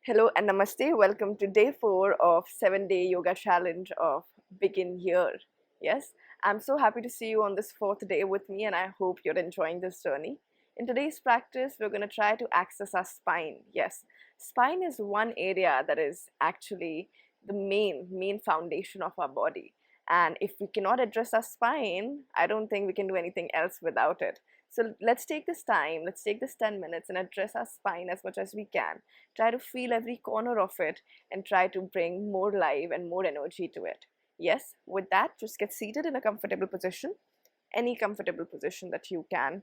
Hello and namaste. Welcome to day 4 of 7-day yoga challenge of Begin Here. Yes, I'm so happy to see you on this 4th day with me, and I hope you're enjoying this journey. In today's practice, we're going to try to access our spine. Yes, spine is one area that is actually the main foundation of our body. And if we cannot address our spine, I don't think we can do anything else without it. So let's take this time, let's take this 10 minutes and address our spine as much as we can. Try to feel every corner of it and try to bring more life and more energy to it. Yes, with that, just get seated in a comfortable position, any comfortable position that you can.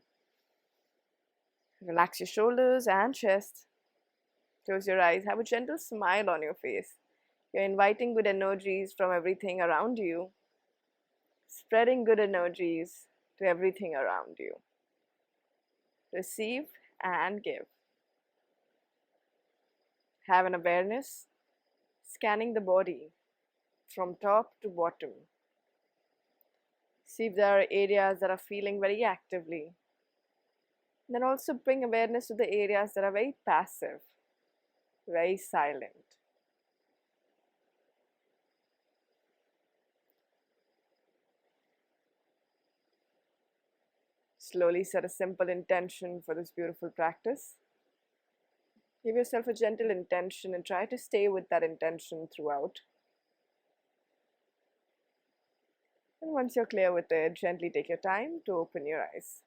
Relax your shoulders and chest. Close your eyes, have a gentle smile on your face. You're inviting good energies from everything around you, spreading good energies to everything around you. Receive and give. Have an awareness, scanning the body from top to bottom. See if there are areas that are feeling very actively. Then also bring awareness to the areas that are very passive, very silent. Slowly set a simple intention for this beautiful practice. Give yourself a gentle intention and try to stay with that intention throughout. And once you're clear with it, gently take your time to open your eyes.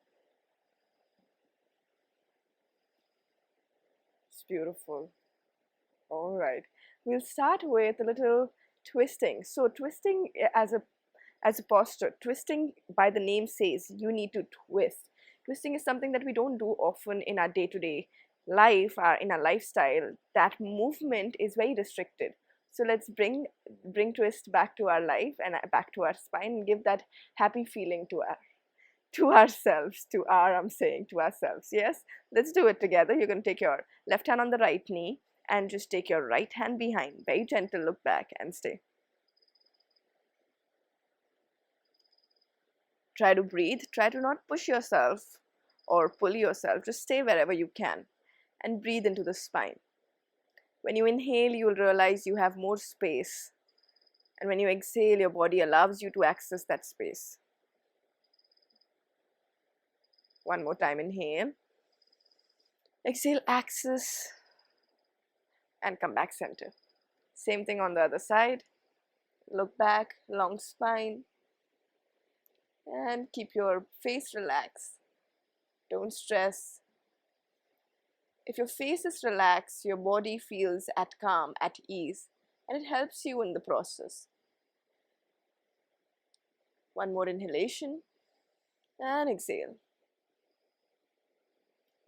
It's beautiful. All right. We'll start with a little twisting. So twisting as a posture, twisting by the name says you need to twist. Twisting is something that we don't do often in our day-to-day life, in our lifestyle. That movement is very restricted. So let's bring twist back to our life and back to our spine and give that happy feeling to ourselves, I'm saying to ourselves. Yes, let's do it together. You're going to take your left hand on the right knee and just take your right hand behind. Very gentle, look back and stay. Try to breathe. Try to not push yourself or pull yourself. Just stay wherever you can and breathe into the spine. When you inhale, you will realize you have more space. And when you exhale, your body allows you to access that space. One more time, inhale. Exhale, access, and come back center. Same thing on the other side. Look back, long spine. And keep your face relaxed. Don't stress. If your face is relaxed, your body feels at calm, at ease, and it helps you in the process. One more inhalation and exhale.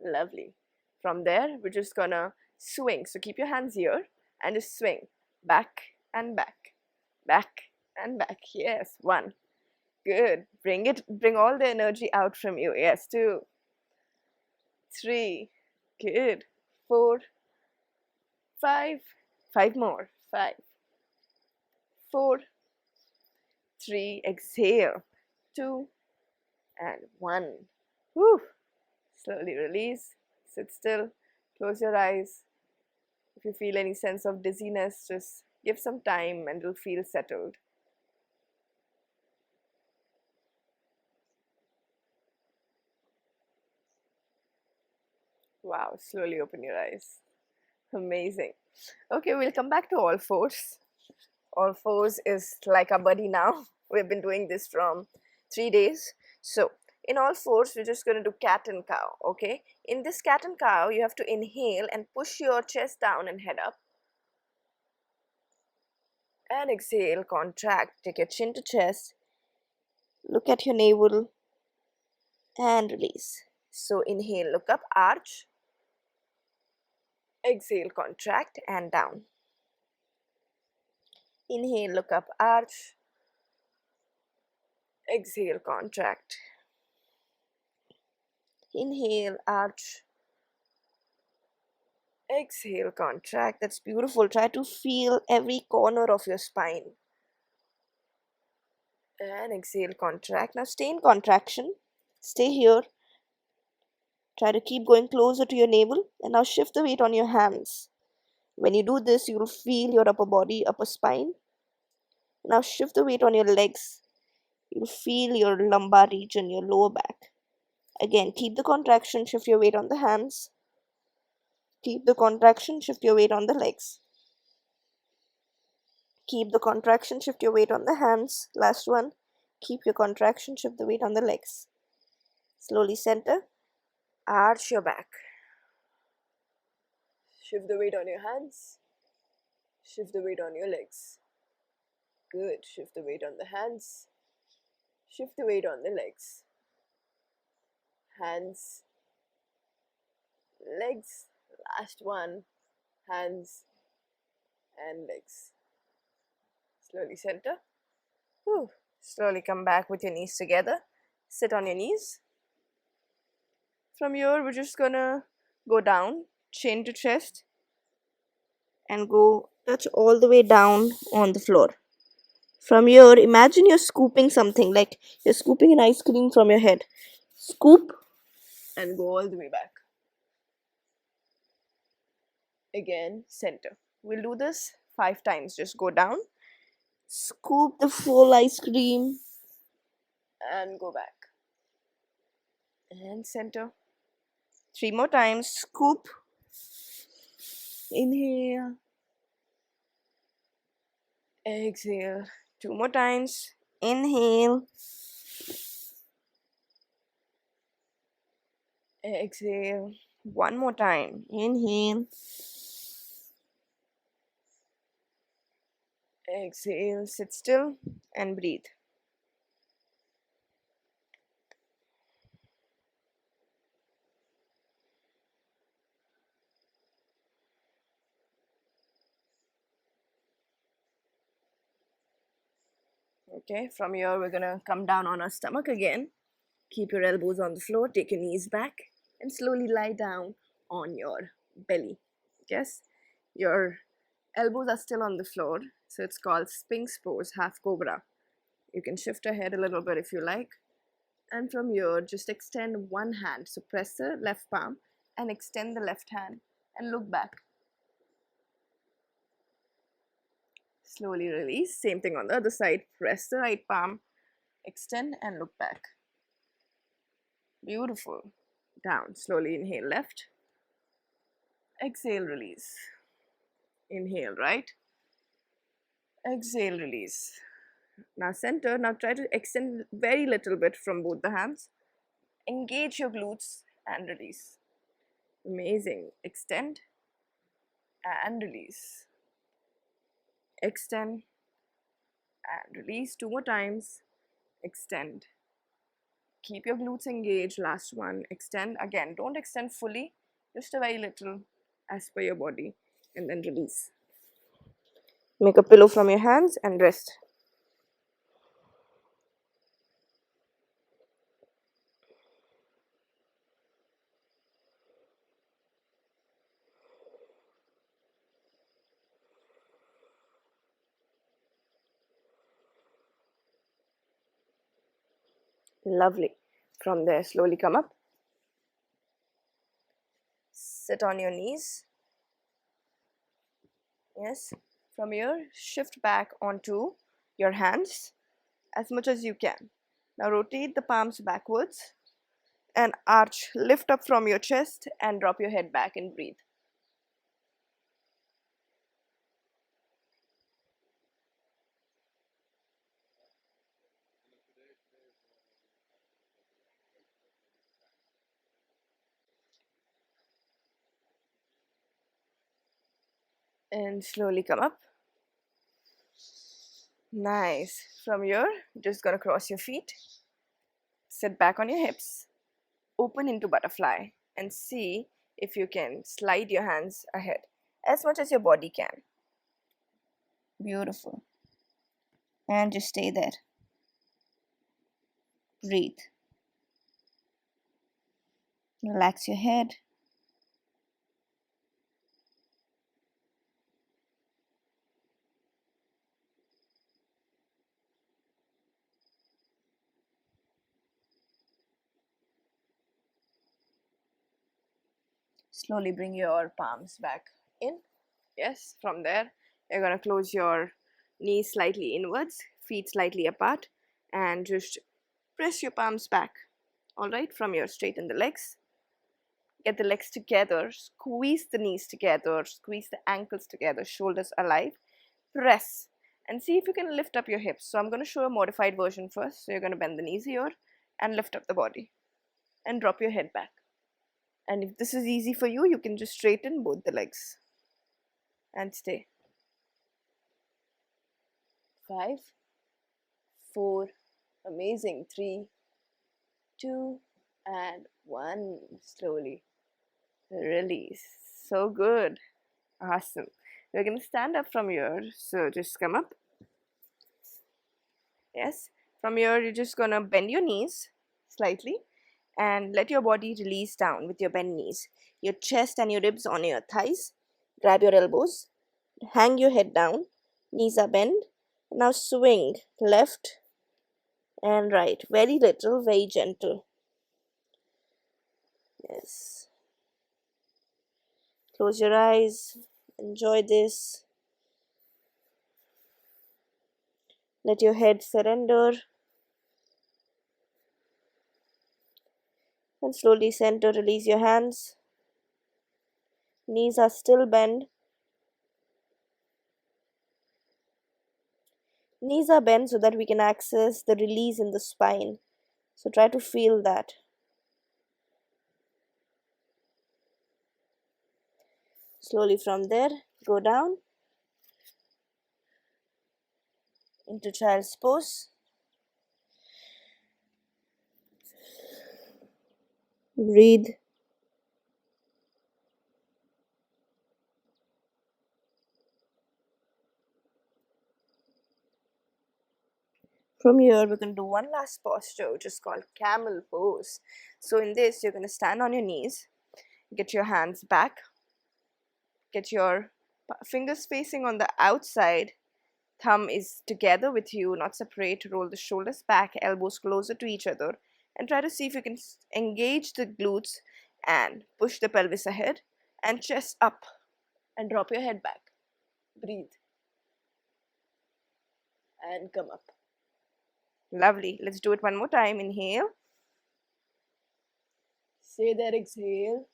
Lovely. From there, we're just gonna swing. So keep your hands here and just swing back and back, back and back. Yes, 1. Good. Bring all the energy out from you. Yes, 2, 3. Good. 4, 5. 5 more. 5, 4, 3. Exhale. 2 and 1. Whew. Slowly release. Sit still. Close your eyes. If you feel any sense of dizziness, just give some time and you'll feel settled. Wow, slowly open your eyes. Amazing. Okay, we'll come back to all fours. All fours is like our buddy now. We've been doing this from 3 days. So, in all fours, we're just going to do cat and cow, okay? In this cat and cow, you have to inhale and push your chest down and head up. And exhale, contract. Take your chin to chest. Look at your navel and release. So, inhale, look up, arch. Exhale, contract and down. Inhale, look up, arch. Exhale, contract. Inhale, arch. Exhale, contract. That's beautiful. Try to feel every corner of your spine. And exhale, contract. Now stay in contraction. Stay here. Try to keep going closer to your navel. And now shift the weight on your hands. When you do this, you'll feel your upper body, upper spine. Now shift the weight on your legs. You'll feel your lumbar region, your lower back. Again, keep the contraction, shift your weight on the hands. Keep the contraction, shift your weight on the legs. Keep the contraction, shift your weight on the hands. Last one. Keep your contraction, shift the weight on the legs. Slowly center. Arch your back. Shift the weight on your hands. Shift the weight on your legs. Good. Shift the weight on the hands. Shift the weight on the legs. Hands, legs. Last one. Hands and legs. Slowly center. Whew. Slowly come back with your knees together. Sit on your knees. From here, we're just gonna go down, chin to chest, and go touch all the way down on the floor. From here, imagine you're scooping something, like you're scooping an ice cream from your head. Scoop and go all the way back. Again, center. We'll do this 5 times. Just go down, scoop the full ice cream, and go back. And center. 3 more times. Scoop. Inhale. Exhale. 2 more times. Inhale. Exhale. 1 more time. Inhale. Exhale. Sit still and breathe. Okay, from here we're gonna come down on our stomach again. Keep your elbows on the floor, take your knees back, and slowly lie down on your belly. Yes, your elbows are still on the floor, so it's called Sphinx pose, half cobra. You can shift your head a little bit if you like. And from here, just extend one hand. So press the left palm and extend the left hand and look back. Slowly release. Same thing on the other side. Press the right palm, extend and look back. Beautiful. Down. Slowly inhale left. Exhale, release. Inhale right. Exhale, release. Now center. Now try to extend very little bit from both the hands. Engage your glutes and release. Amazing. Extend and release. Extend and release. 2 more times. Extend. Keep your glutes engaged. Last one. Extend. Again, don't extend fully, just a very little as per your body, and then release. Make a pillow from your hands and rest. Lovely. From there, slowly come up. Sit on your knees. Yes. From here, shift back onto your hands as much as you can. Now rotate the palms backwards and arch. Lift up from your chest and drop your head back and breathe. And slowly come up. Nice. From here, just gonna cross your feet. Sit back on your hips. Open into butterfly and see if you can slide your hands ahead as much as your body can. Beautiful. And just stay there. Breathe. Relax your head. Slowly bring your palms back in. Yes, from there, you're gonna close your knees slightly inwards, feet slightly apart, and just press your palms back. All right, from here, straighten the legs. Get the legs together, squeeze the knees together, squeeze the ankles together, shoulders alive. Press and see if you can lift up your hips. So I'm going to show a modified version first. So you're going to bend the knees here and lift up the body and drop your head back. And if this is easy for you, you can just straighten both the legs and stay. 5, 4, amazing. 3, 2, and 1. Slowly release. So good. Awesome. We're going to stand up from here. So just come up. Yes. From here, you're just going to bend your knees slightly and let your body release down with your bent knees. Your chest and your ribs on your thighs. Grab your elbows. Hang your head down. Knees are bent. Now swing left and right. Very little, very gentle. Yes. Close your eyes. Enjoy this. Let your head surrender. And slowly center, release your hands. Knees are still bent. Knees are bent so that we can access the release in the spine. So try to feel that. Slowly from there, go down into child's pose. Breathe. From here, we're going to do one last posture, which is called camel pose. So in this, you're going to stand on your knees, get your hands back, get your fingers facing on the outside, thumb is together with you, not separate, roll the shoulders back, elbows closer to each other, and try to see if you can engage the glutes and push the pelvis ahead and chest up and drop your head back. Breathe and come up. Lovely. Let's do it one more time. Inhale. Say that, exhale.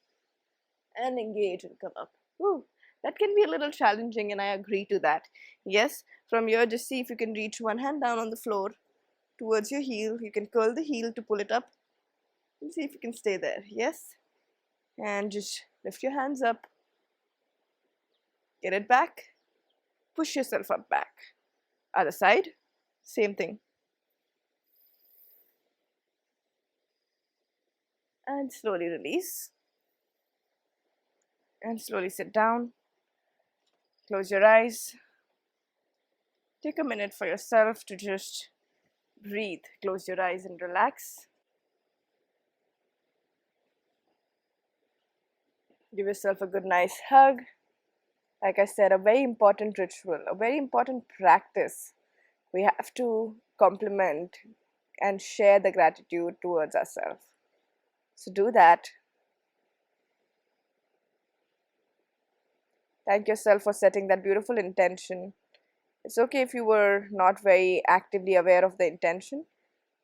And engage and come up. Woo. That can be a little challenging, and I agree to that. Yes, from here, just see if you can reach one hand down on the floor towards your heel. You can curl the heel to pull it up and see if you can stay there. Yes. And just lift your hands up. Get it back. Push yourself up back. Other side. Same thing. And slowly release. And slowly sit down. Close your eyes. Take a minute for yourself to just breathe. Close your eyes and relax. Give yourself a good nice hug. Like I said, a very important ritual, a very important practice. We have to compliment and share the gratitude towards ourselves. So do that. Thank yourself for setting that beautiful intention. It's okay if you were not very actively aware of the intention,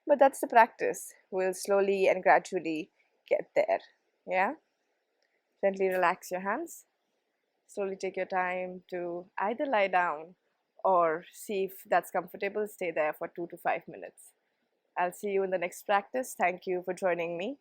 but that's the practice. We'll slowly and gradually get there. Yeah? Gently relax your hands. Slowly take your time to either lie down or see if that's comfortable. Stay there for 2 to 5 minutes. I'll see you in the next practice. Thank you for joining me.